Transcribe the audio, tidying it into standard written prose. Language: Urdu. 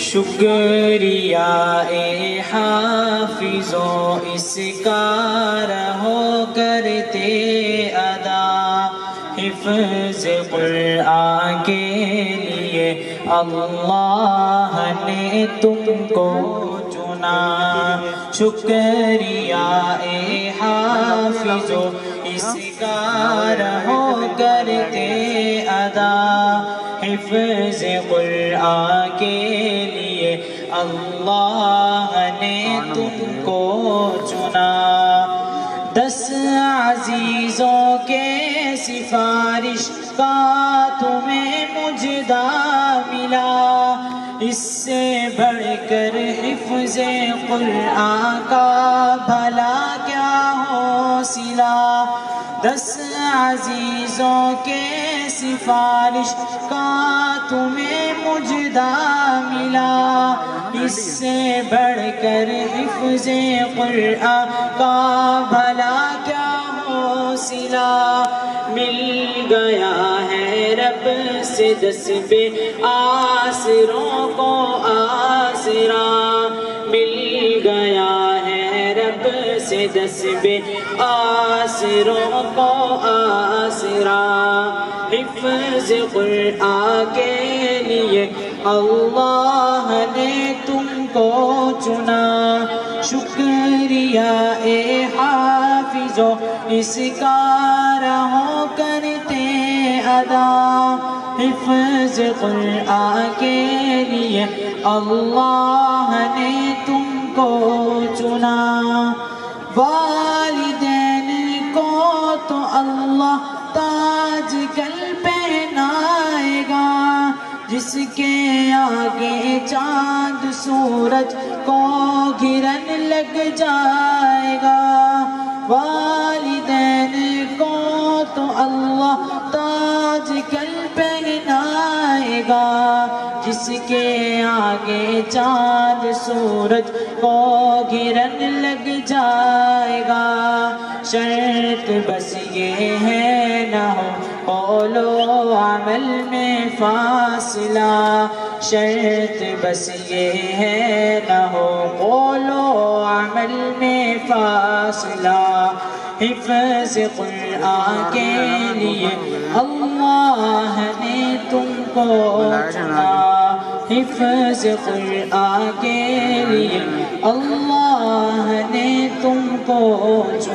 شکریہ اے حافظو اس کا رہو کرتے ادا، حفظ قرآن کے لیے اللہ نے تم کو چنا۔ شکریہ اے حافظو اس کا رہو کرتے ادا، حفظ قرآن کے لیے اللہ نے تم کو چنا۔ 10 عزیزوں کے سفارش کا تمہیں مجدہ ملا، اس سے بڑھ کر حفظ قرآن کا بھلا کیا حوصلہ۔ 10 عزیزوں کے سفارش کا تمہیں مجدہ ملا، اس سے بڑھ کر حفظ قرآن کا بھلا کیا حوصلہ۔ مل گیا ہے رب سے 10 بے آسروں کو آسرا، مل گیا ہے رب سے 10 بے آسروں کو آسرا، حفظ قرآن کے لیے اللہ نے تم کو چنا۔ شکریہ اے حافظو اس کا رہو کرتے ادا، حفظ قرآن کے لیے اللہ نے تم کو چنا۔ والدین کو تو اللہ تاج کل پہنائے گا، جس کے آگے چاند سورج کو گرن لگ جائے گا۔ والدین کو تو اللہ تاج کل پہنائے گا، جس کے آگے چاند سورج کو گرن لگ جائے گا۔ شرط بس یہ ہے نہ ہو قول و عمل میں فاصلہ، شرط بس یہ ہے نہ ہو قول و عمل میں فاصلہ، حفظ قرآن کے لیے اللہ نے تم کو چنا، حفظ قرآن کے لیے اللہ نے تم کو چنا۔